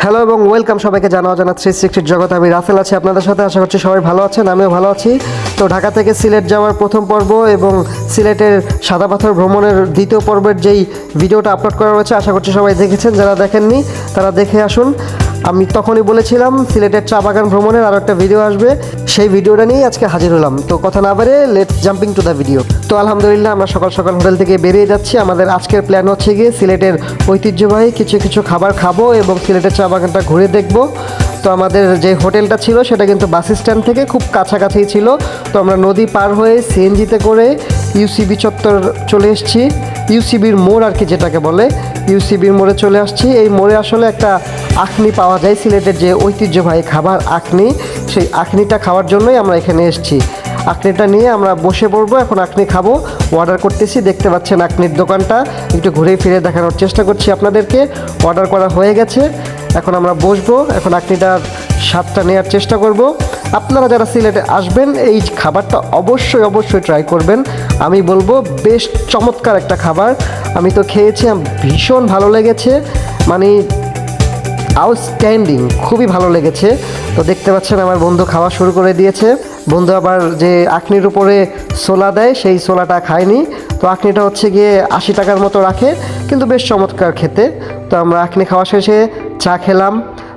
Hello এবং welcome সবাইকে জানা অজানা 360 জগতে আমি রাফেল আছি আপনাদের সাথে। আশা করছি সবাই ভালো আছেন, আমিও ভালো আছি। তো ঢাকা থেকে সিলেট যাওয়ার প্রথম পর্ব এবং সিলেটের সাদা পাথর ভ্রমণের দ্বিতীয় পর্বের যেই ভিডিওটা আপলোড করা হয়েছে আশা করছি সবাই দেখেছেন। যারা দেখেননি তারা দেখে আসুন। আমি তখনই বলেছিলাম সিলেটের চা বাগান ভ্রমণের আরও একটা ভিডিও আসবে, সেই ভিডিওটা নিয়েই আজকে হাজির হলাম। তো কথা না বাড়িয়ে let's jumping to the video. তো আলহামদুলিল্লাহ আমরা সকাল সকাল হোটেল থেকে বেরিয়ে যাচ্ছি। আমাদের আজকের প্ল্যান হচ্ছে গিয়ে সিলেটের ঐতিহ্যবাহী কিছু খাবার খাবো এবং সিলেটের চা বাগানটা ঘুরে দেখব। তো আমাদের যে হোটেলটা ছিল সেটা কিন্তু বাস স্ট্যান্ড থেকে খুব কাছাকাছি ছিল। তো আমরা নদী পার হয়ে সিএনজিতে করে ইউসিবি চত্বর চলে এসেছি। ইউসিবির মোড় আর কি যেটাকে বলে, ইউসিবির মোড়ে চলে আসছি। এই মোড়ে আসলে একটা আখনি পাওয়া যায়, সিলেটের যে ঐতিহ্যবাহী খাবার আখনি, সেই আখনিটা খাওয়ার জন্যই আমরা এখানে এসেছি। আখনিটা নিয়ে আমরা বসে পড়বো, এখন আখনি খাবো। অর্ডার করতেছি, দেখতে পাচ্ছেন আখনির দোকানটা, একটু ঘুরে ফিরে দেখানোর চেষ্টা করছি আপনাদেরকে। অর্ডার করা হয়ে গেছে, এখন আমরা বসবো, এখন আখনিটার স্বাদটা নেওয়ার চেষ্টা করব। আপনারা যারা সিলেটে আসবেন এই খাবারটা অবশ্যই ট্রাই করবেন। আমি বলবো বেশ চমৎকার একটা খাবার। আমি তো খেয়েছি, ভীষণ ভালো লেগেছে, মানে আউটস্ট্যান্ডিং, খুবই ভালো লেগেছে। তো দেখতে পাচ্ছেন আমার বন্ধু খাওয়া শুরু করে দিয়েছে। বন্ধু আবার যে আখনির উপরে ছোলা দেয় সেই ছোলাটা খায়নি। তো আখনিটা হচ্ছে গিয়ে 80 টাকার মতো রাখে, কিন্তু বেশ চমৎকার খেতে। তো আমরা আখনি খাওয়া শেষে চা খেলাম।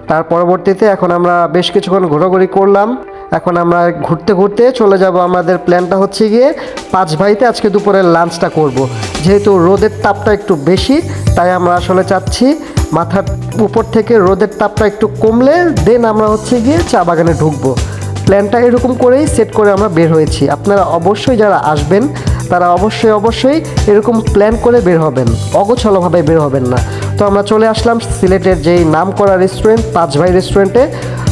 তার পরবর্তীতে এখন আমরা বেশ কিছুক্ষণ ঘোরাঘুরি করলাম। এখন আমরা ঘুরতে ঘুরতে চলে যাব, আমাদের প্ল্যানটা হচ্ছে গিয়ে পাঁচভাইতে আজকে দুপুরের লাঞ্চটা করব। যেহেতু রোদের তাপটা একটু বেশি, তাই আমরা আসলে চাচ্ছি মাথার উপর থেকে রোদের তাপটা একটু কমলে দেন আমরা হচ্ছে গিয়ে চা বাগানে ঢুকবো। প্ল্যানটা এরকম করেই সেট করে আমরা বের হয়েছি। আপনারা অবশ্যই যারা আসবেন তারা অবশ্যই এরকম প্ল্যান করে বের হবেন, অগোছালোভাবে বের হবেন না। তো আমরা চলে আসলাম সিলেটের যেই নামকরা রেস্টুরেন্ট পাঁচভাই রেস্টুরেন্টে।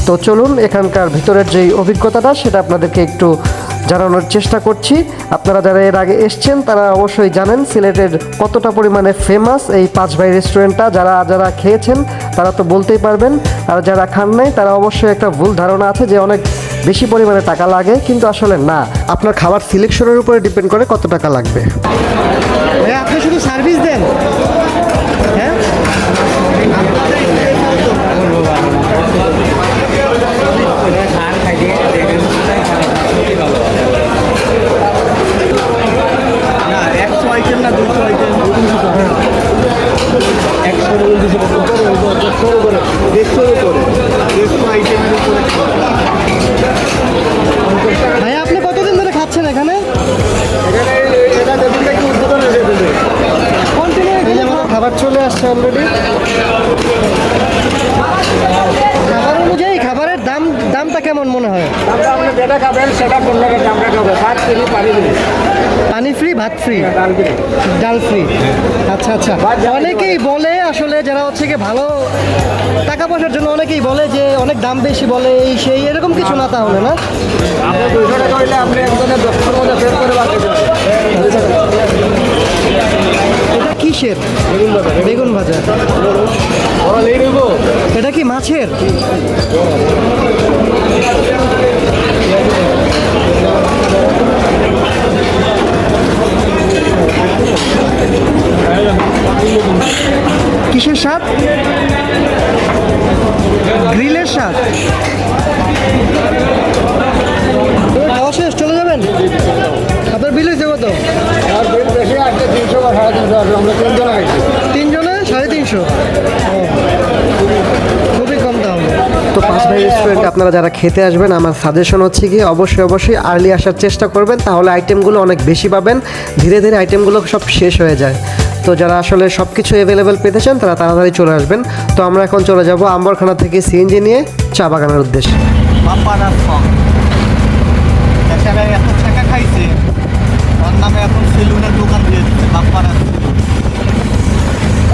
তো চলুন এখানকার ভিতরের যেই অভিজ্ঞতাটা সেটা আপনাদেরকে একটু জানানোর চেষ্টা করছি। আপনারা যারা এর আগে এসছেন তারা অবশ্যই জানেন সিলেটের কতটা পরিমাণে ফেমাস এই পাঁচভাই রেস্টুরেন্টটা। যারা খেয়েছেন তারা তো বলতেই পারবেন, আর যারা খান নাই তারা অবশ্যই একটা ভুল ধারণা আছে যে অনেক বেশি পরিমাণে টাকা লাগে, কিন্তু আসলে না। আপনার খাবার সিলেকশনের উপরে ডিপেন্ড করে কত টাকা লাগবে। ভাইয়া আপনি শুধু সার্ভিস দেন? হ্যাঁ, না 100 আইটেম না 200 আইটেম 100 করে 150 আইটেমের উপরে। ভাইয়া আপনি কতদিন ধরে খাচ্ছেন এখানে? এটা দেখুন একটু উদ্বোধন হয়েছে। এই যে আমাদের খাবার চলে আসছে অলরেডি। খাবার অনুযায়ী খাবারের দামটা কেমন মনে হয়? আমরা আপনি যেটা খাবেন সেটা বললে আমরা খাবো। ভাত ফ্রি, পানি ফ্রি, পানি ফ্রি, ভাত ফ্রি, ডাল ফ্রি। ডাল ফ্রি। আচ্ছা। অনেকেই বলে আসলে যারা হচ্ছে কি ভালো টাকা পয়সার জন্য অনেকেই বলে যে অনেক দাম বেশি বলে, এই সেই এরকম কিছু না তাহলে না? আপনি 200 টাকা হইলে আপনি একজনের 10টার মধ্যে ফের করে বাকি দেবেন। এটা কিসের? বেগুন ভাজা। এটা কি মাছের? কিসের স্বাদ? গ্রিলের স্বাদ। খাওয়া শেষ, চলে যাবেন? আপনার বিল হয়েছে কত? আর বিল বেশি আসছে 300 বা 350 আসবে। আমরা 3 জন আইছি। 3 জনে 350। খুবই কম দাম। তো পাঁচভাই রেস্টুরেন্টে আপনারা যারা খেতে আসবেন আমার সাজেশন হচ্ছে কি অবশ্যই আর্লি আসার চেষ্টা করবেন, তাহলে আইটেমগুলো অনেক বেশি পাবেন। ধীরে আইটেমগুলো সব শেষ হয়ে যায়। তো যারা আসলে সব কিছু অ্যাভেলেবেল পেতে চান তারা তাড়াতাড়ি চলে আসবেন। তো আমরা এখন চলে যাব আম্বরখানা থেকে সিএনজি নিয়ে চা বাগানের উদ্দেশ্যে। বাপ্পারার সং এখানে এত টাকা খাইছে, ওর নামে এখন সেলুনের দোকান দিয়ে দিচ্ছে বাপ্পারার সেলুন।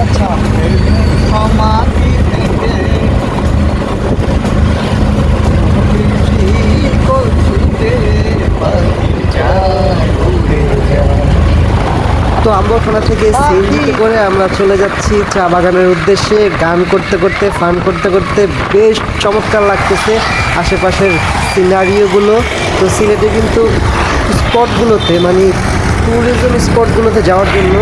আচ্ছা সমাধি থেকে তো আম্বরখানা থেকে সিএনজিতে করে আমরা চলে যাচ্ছি চা বাগানের উদ্দেশ্যে। গান করতে করতে ফান করতে করতে বেশ চমৎকার লাগতেছে আশেপাশের সিনারিওগুলো। তো সিলেটে কিন্তু স্পটগুলোতে মানে ট্যুরিজম স্পটগুলোতে যাওয়ার জন্য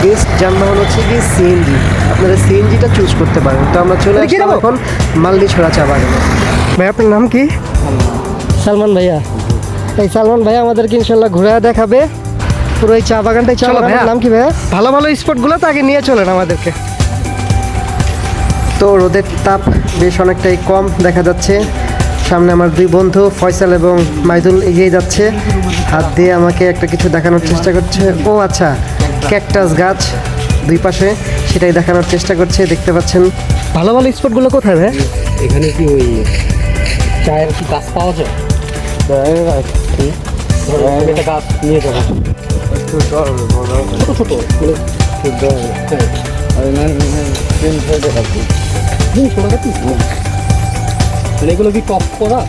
বেস্ট যানবাহন হচ্ছে কি সিএনজি। আপনারা সিএনজিটা চুজ করতে পারেন। তো আমরা চলে দেখি আসলাম নেবো? এখন মালদিছড়া চা বাগানে। ভাই আপনার নাম কি? সালমান ভাইয়া। এই সালমান ভাইয়া আমাদেরকে ইনশাল্লাহ ঘুরে দেখাবে পুরো এই চা বাগানটাই। চা চলো বাগানের ভাইয়া। নাম কি ভাইয়া? ভালো ভালো স্পটগুলো তো আগে নিয়ে চলেন আমাদেরকে। তো রোদের তাপ বেশ অনেকটাই কম দেখা যাচ্ছে। সামনে আমার দুই বন্ধু ফয়সাল এবং মাইদুল এগিয়ে যাচ্ছে, হাত দিয়ে আমাকে একটা কিছু দেখানোর চেষ্টা করছে। ও আচ্ছা, ক্যাকটাস গাছ দুই পাশে, সেটাই দেখানোর চেষ্টা করছে, দেখতে পাচ্ছেন। ভালো ভালো স্পটগুলো কোথায় ভাই? এখানে কি ওই চায়ের কি গাছ পাওয়া যায়? একটা গাছ নিয়ে যাবো ছোট ছোট এগুলো কি টপ করা?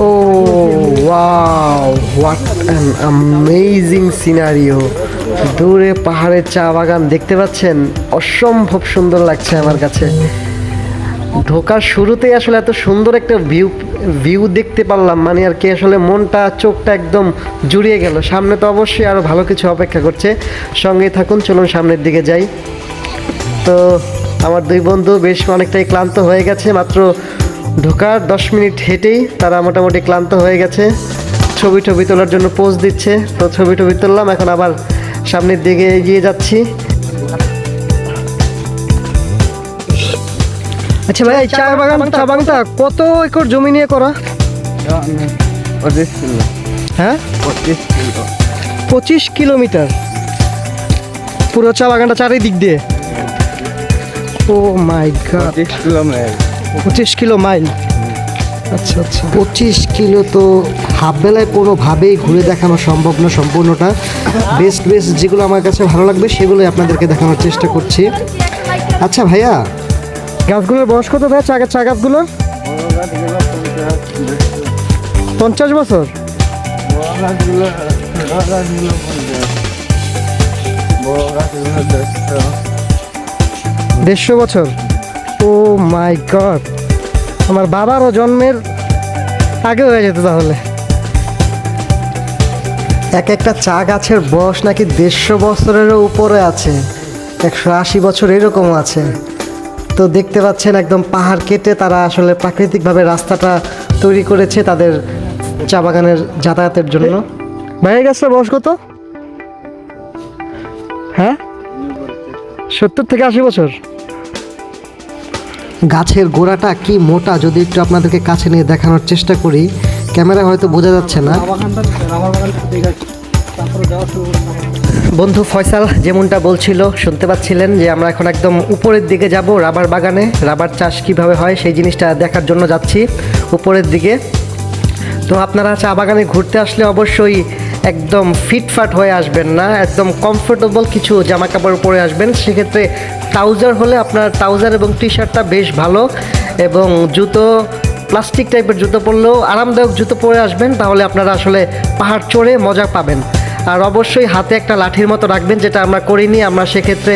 Oh wow, what an amazing scenario. দূরে পাহাড়ের চা বাগান দেখতে পাচ্ছেন, অসম্ভব সুন্দর লাগছে আমার কাছে। ঢোকার শুরুতেই আসলে এত সুন্দর একটা ভিউ দেখতে পারলাম, মানে আর কি আসলে মনটা চোখটা একদম জুড়িয়ে গেল। সামনে তো অবশ্যই আরও ভালো কিছু অপেক্ষা করছে, সঙ্গেই থাকুন, চলুন সামনের দিকে যাই। তো আমার দুই বন্ধু বেশ অনেকটাই ক্লান্ত হয়ে গেছে, মাত্র ঢোকার 10 মিনিট হেঁটেই তারা মোটামুটি ক্লান্ত হয়ে গেছে। ছবি তোলার জন্য পোজ দিচ্ছে, তো ছবি তুললাম, এখন আবার সামনের দিকে এগিয়ে যাচ্ছি। আচ্ছা ভাই, এই চা বাগানটা কত একর জমি নিয়ে করা? হ্যাঁ, 25 কিলোমিটার পুরো চা বাগানটা চারিদিক দিয়ে। ও মাই গড, 25 কিলো মাইল। আচ্ছা আচ্ছা, 25 কিলো তো হাফ বেলায় কোনোভাবেই ঘুরে দেখানো সম্ভব না সম্পূর্ণটা। বেস্ট যেগুলো আমার কাছে ভালো লাগবে সেগুলোই আপনাদেরকে দেখানোর চেষ্টা করছি। আচ্ছা ভাইয়া, গাছগুলোর বয়স কত ভাই? চা গাছগুলোর 50 বছর। 150 বছর। ও মাই গড, আমার বাবারও জন্মের আগে হয়ে যেত তাহলে। এক একটা চা গাছের বয়স নাকি 150 বছরেরও উপরে আছে, 180 বছর এরকমও আছে। তো দেখতে পাচ্ছেন একদম পাহাড় কেটে তারা আসলে প্রাকৃতিকভাবে রাস্তাটা তৈরি করেছে তাদের চা বাগানের যাতায়াতের জন্য। ভাই গাছটার বয়স কত? হ্যাঁ, 70 থেকে 80 বছর। গাছের গোড়াটা কি মোটা, যদি একটু আপনাদেরকে কাছে নিয়ে দেখানোর চেষ্টা করি, ক্যামেরা হয়তো বোঝা যাচ্ছে না। বন্ধু ফয়সাল যেমনটা বলছিল শুনতে পাচ্ছিলেন যে আমরা এখন একদম উপরের দিকে যাব, রাবার বাগানে রাবার চাষ কিভাবে হয় সেই জিনিসটা দেখার জন্য যাচ্ছি উপরের দিকে। তো আপনারা চা বাগানে ঘুরতে আসলে অবশ্যই একদম ফিটফাট হয়ে আসবেন না, একদম কমফোর্টেবল কিছু জামা কাপড় পরে আসবেন। সেক্ষেত্রে ট্রাউজার হলে আপনার ট্রাউজার এবং টি শার্টটা বেশ ভালো, এবং জুতো প্লাস্টিক টাইপের জুতো পরলেও আরামদায়ক জুতো পরে আসবেন, তাহলে আপনারা আসলে পাহাড় চড়ে মজা পাবেন। আর অবশ্যই হাতে একটা লাঠির মতো রাখবেন, যেটা আমরা করিনি। আমরা সেক্ষেত্রে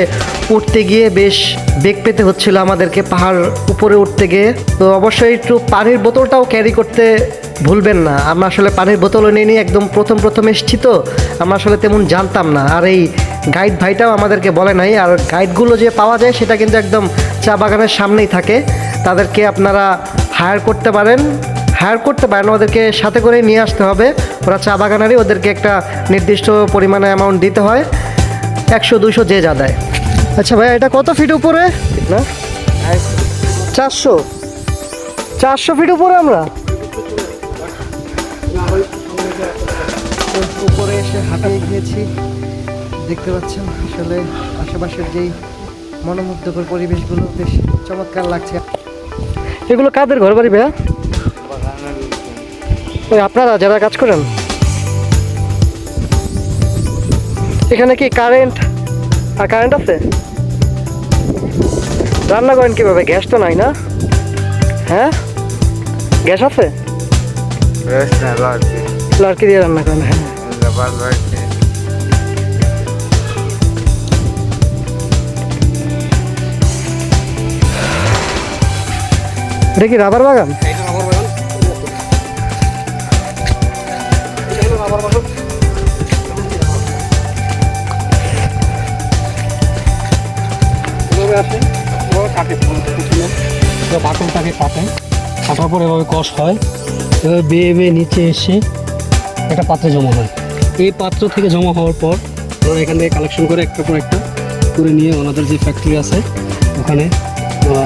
উঠতে গিয়ে বেশ বেগ পেতে হচ্ছিল আমাদেরকে পাহাড় উপরে উঠতে গিয়ে। তো অবশ্যই একটু পানির বোতলটাও ক্যারি করতে ভুলবেন না। আমরা আসলে পানির বোতলও নিয়ে নিই, একদম প্রথম এসেছি তো আমরা আসলে তেমন জানতাম না। আর এই গাইড ভাইটাও আমাদেরকে বলে নাই। আর গাইডগুলো যে পাওয়া যায় সেটা কিন্তু একদম চা বাগানের সামনেই থাকে, তাদেরকে আপনারা হায়ার করতে পারেন, ওদেরকে সাথে করে নিয়ে আসতে হবে। ওরা চা বাগানারই, ওদেরকে একটা নির্দিষ্ট পরিমাণে অ্যামাউন্ট দিতে হয়, 100-200 যে যা দেয়। আচ্ছা ভাই, এটা কত ফিট উপরে? না 400 ফিট উপরে আমরা। উপরে এসে হাঁটিয়ে গিয়েছি, দেখতে পাচ্ছেন আসলে আশেপাশের যেই মনোমুগ্ধকর পরিবেশগুলো বেশ চমৎকার লাগছে। এগুলো কাদের ঘর বাড়ি ভাইয়া? ওই আপনারা যারা কাজ করেন এখানে কি কারেন্ট আছে? রান্না করেন কিভাবে? গ্যাস তো নাই না? হ্যাঁ, গ্যাস আছে? লাড়কি দিয়ে রান্না করেন? হ্যাঁ। এটা কি রাবার বাগান? এটা রাবার বাগান। এটা হলো রাবার বাগান। এভাবে আসে, এভাবে কাটে বাটনটাকে কাটে, কাটার পর এভাবে কষ হয়, এভাবে বেয়ে বেয়ে নিচে এসে একটা পাত্রে জমা হয়। এই পাত্র থেকে জমা হওয়ার পর ওরা এখান থেকে কালেকশন করে একটা পর একটা করে নিয়ে ওনাদের যে ফ্যাক্টরি আছে ওখানে ওরা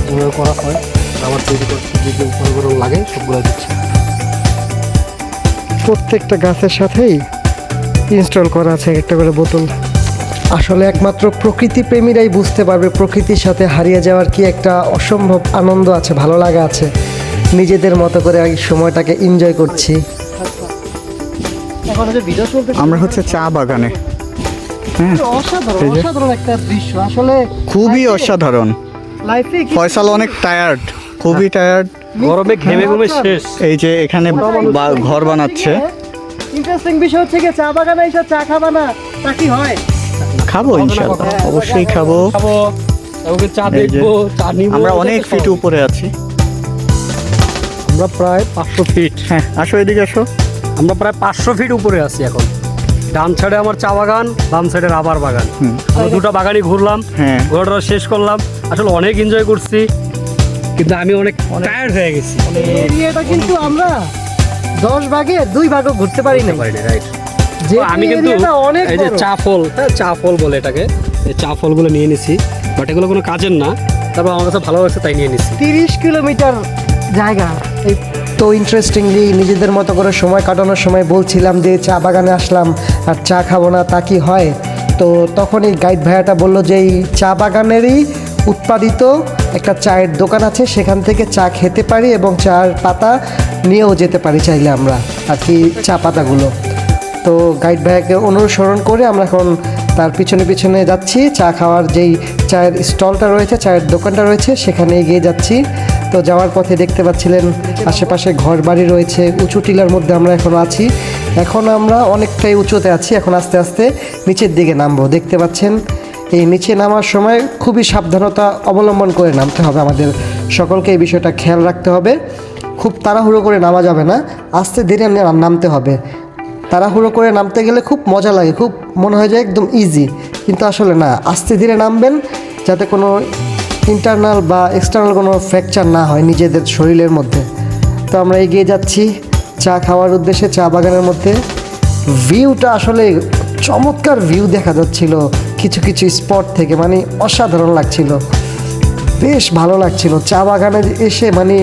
যেভাবে করা হয় রাবার তৈরি করতে যে যে উপকরণ লাগে সবগুলো দিচ্ছে। প্রত্যেকটা গাছের সাথেই ইনস্টল করা আছে একটা করে বোতল। আসলে একমাত্র প্রকৃতি প্রেমীরাই বুঝতে পারবে প্রকৃতির সাথে হারিয়ে যাওয়ার কি একটা অসম্ভব আনন্দ আছে, ভালো লাগা আছে। নিজেদের মতো করে এই সময়টাকে এনজয় করছি। এখন যে ভিডিও চলতে আমরা হচ্ছে চা বাগানে। হ্যাঁ, অসাধারণ এই যে। অসাধারণ একটা দৃশ্য আসলে। খুবই অসাধারণ। লাইফে ফয়সাল অনেক টায়ার্ড, খুবই টায়ার্ড। গরমে ঘেমে ঘুমে শেষ। এই যে এখানে ঘর বানাচ্ছে। ইন্টারেস্টিং বিষয় হচ্ছে কি চা বাগানে এসে চা খাবা না তা কি হয়? খাবো ইনশাল্লাহ, অবশ্যই খাবো। খাবো, ওকে চা এই যে, দেখবো, চা নিবো। আমরা অনেক ফিট উপরে আছি। আমরা প্রায় 500 ফিট। হ্যাঁ, আসো এদিকে আসো। আমরা প্রায় 500 ফিট উপরে আছি এখন। ডান সাইডে আমার চা বাগান, বাম সাইডে রাবার বাগান। আমরা দুটো বাগানই ঘুরলাম, হ্যাঁ। ঘোরাটা শেষ করলাম। আসলে অনেক এনজয় করছি, কিন্তু আমি অনেক টায়ার্ড হয়ে গেছি। এরিয়াটা কিন্তু আমরা 10 ভাগে 2 ভাগও ঘুরতে পারি না। রাইট। যে আমি কিন্তু এরিয়াটা অনেক এই যে বড়। চা ফল, হ্যাঁ চা ফল বলে এটাকে, এই চা ফলগুলো নিয়ে নিছি, বাট এগুলো কোনো কাজের না। তারপর আমার কাছে ভালো লাগছে তাই নিয়ে নিছি। 30 কিলোমিটার জায়গা। এই তো ইন্টারেস্টিংলি নিজেদের মতো করে সময় কাটানোর সময় বলছিলাম যে চা বাগানে আসলাম আর চা খাবো না তা কি হয়। তো তখনই গাইড ভাইয়াটা বলল যে এই চা বাগানেরই উৎপাদিত একটা চায়ের দোকান আছে, সেখান থেকে চা খেতে পারি এবং চার পাতা নিয়েও যেতে পারি চাইলে আমরা আর কি, চা পাতাগুলো। তো গাইড ভাইয়াকে অনুসরণ করে আমরা এখন তার পিছনে পিছনে যাচ্ছি। চা খাওয়ার যেই চায়ের স্টলটা রয়েছে, চায়ের দোকানটা রয়েছে, সেখানে এগিয়ে যাচ্ছি। তো যাওয়ার পথে দেখতে পাচ্ছিলেন আশেপাশে ঘর বাড়ি রয়েছে, উঁচু টিলার মধ্যে আমরা এখন আছি। এখন আমরা অনেকটাই উঁচুতে আছি, এখন আস্তে আস্তে নিচের দিকে নামবো। দেখতে পাচ্ছেন এই নিচে নামার সময় খুবই সাবধানতা অবলম্বন করে নামতে হবে, আমাদের সকলকে এই বিষয়টা খেয়াল রাখতে হবে। খুব তাড়াহুড়ো করে নামা যাবে না, আস্তে ধীরে নামতে হবে। তাড়াহুড়ো করে নামতে গেলে খুব মজা লাগে, খুব মনে হয় যে একদম ইজি, কিন্তু আসলে না, আস্তে ধীরে নামবেন যাতে কোনো ইন্টারনাল বা এক্সটার্নাল কোনো ফ্র্যাকচার না হয় নিজেদের শরীরের মধ্যে। তো আমরা এগিয়ে যাচ্ছি চা খাওয়ার উদ্দেশ্যে। চা বাগানের মধ্যে ভিউটা আসলে চমৎকার ভিউ দেখা যাচ্ছিল কিছু কিছু স্পট থেকে, মানে অসাধারণ লাগছিল, বেশ ভালো লাগছিল। চা বাগানে এসে মানে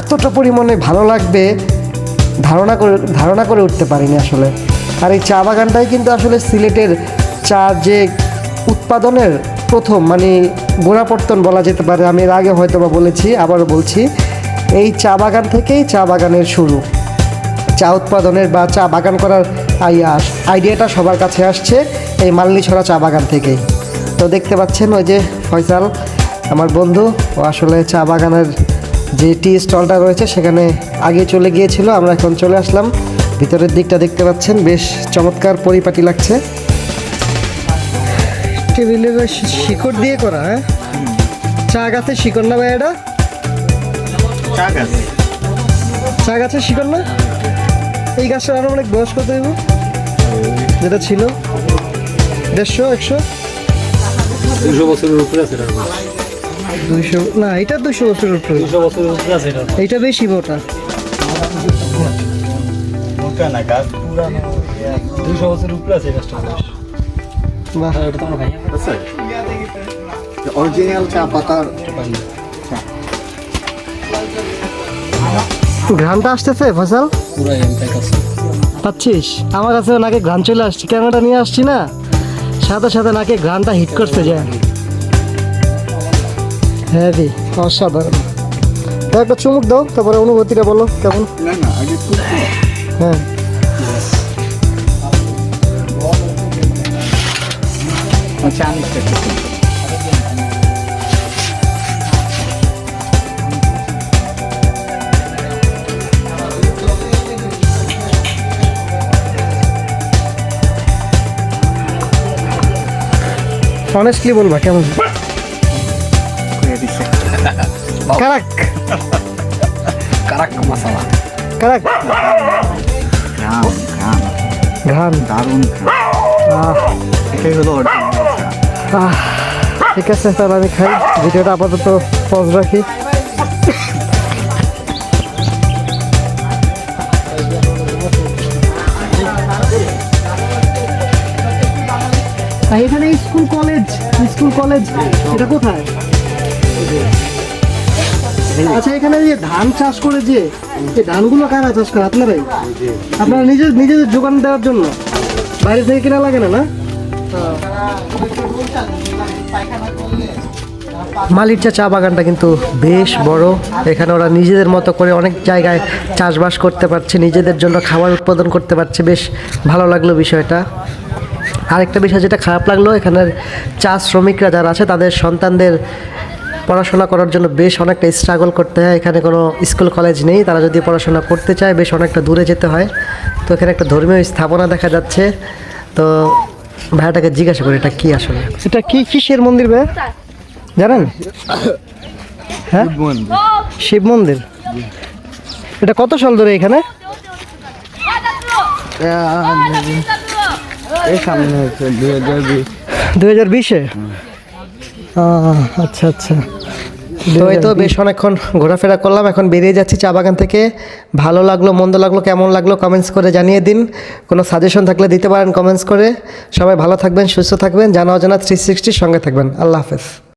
এতটা পরিমাণে ভালো লাগবে ধারণা করে উঠতে পারিনি আসলে। আর এই চা বাগানটাই কিন্তু আসলে সিলেটের চা যে উৎপাদনের প্রথম মানে গোড়াপত্তন বলা যেতে পারে। আমি এর আগে হয়তো বা বলেছি, আবারও বলছি, এই চা বাগান থেকেই চা বাগানের শুরু। চা উৎপাদনের বা চা বাগান করার আইডিয়াটা সবার কাছে আসছে এই মালনীছড়া চা বাগান থেকেই। তো দেখতে পাচ্ছেন ওই যে ফয়সাল আমার বন্ধু, ও আসলে চা বাগানের যে টি স্টলটা রয়েছে সেখানে আগে চলে গিয়েছিল। আমরা এখন চলে আসলাম, ভিতরের দিকটা দেখতে পাচ্ছেন বেশ চমৎকার পরিপাটি লাগছে। টেবিলের শিকড় দিয়ে করা, হ্যাঁ চা গাছের শিকড় না ভাই? এটা চা গাছের শিকড় না? এই গাছটা আরো অনেক বয়স কত হইব যেটা ছিল? 150 100 200 বছরের উপরে আছে এটা। 200 না, এটা 200 বছরের উপরে। 200 বছরের উপরে আছে এটা। এইটা বেশি ওটা। 200 বছরের উপরে আছে গাছটা। বাহ, এটা তো আমার ভাই আছে। অরিজিনাল চা পাতার ঘ্রাণটা আসতেছে ফসল পুরো এমটাই আছে। পাচ্ছিস? আমার কাছে নাকে ঘ্রাণ চলে আসছে, ক্যামেরাটা নিয়ে আসছি না, সাথে সাথে নাকে ঘ্রাণটা হিট করতে যায়। হ্যাঁ দি অসাধারণ। তো একটা চুমুক দাও, তারপরে অনুভূতিটা বলো কেমন। হ্যাঁ চা মিক্সটা অনেস্টলি বলবা কেমন? কারাক কারাক মশলা। কারাক ঘ্রাণ। দারুণ আহ, এটাই হলো আহ, ঠিক আছে তাহলে আমি খাই, ভিডিওটা আপাতত পজ রাখি। এখানে স্কুল কলেজ এটা কোথায়? আচ্ছা, এখানে যে ধান চাষ করে যে এই ধানগুলো কারা চাষ করে? আপনারাই? আপনারা নিজেদের যোগান দেওয়ার জন্য বাইরে থেকে কেনা লাগে না? না, মালিরচা চা বাগানটা কিন্তু বেশ বড়। এখানে ওরা নিজেদের মতো করে অনেক জায়গায় চাষবাস করতে পারছে, নিজেদের জন্য খাবার উৎপাদন করতে পারছে। বেশ ভালো লাগলো বিষয়টা। আরেকটা বিষয় যেটা খারাপ লাগলো, এখানের চা শ্রমিকরা যারা আছে তাদের সন্তানদের পড়াশোনা করার জন্য বেশ অনেকটা স্ট্রাগল করতে হয়। এখানে কোনো স্কুল কলেজ নেই, তারা যদি পড়াশোনা করতে চায় বেশ অনেকটা দূরে যেতে হয়। তো এখানে একটা ধর্মীয় স্থাপনা দেখা যাচ্ছে। তো ভাইয়াটাকে জিজ্ঞাসা করি এটা কি আসলে, এটা কি কিসের মন্দির ভাই জানেন? হ্যাঁ, শিব মন্দির। এটা কত সাল ধরে এখানে? এই সামনে হচ্ছে 2020। 2020-এ? আচ্ছা আচ্ছা। তো এই তো বেশ অনেকক্ষণ ঘোরাফেরা করলাম, এখন বেরিয়ে যাচ্ছি চা বাগান থেকে। ভালো লাগলো মন্দ লাগলো কেমন লাগলো কমেন্টস করে জানিয়ে দিন। কোনো সাজেশন থাকলে দিতে পারেন কমেন্টস করে। সবাই ভালো থাকবেন, সুস্থ থাকবেন, জানা অজানা 360 সঙ্গে থাকবেন। আল্লাহ হাফেজ।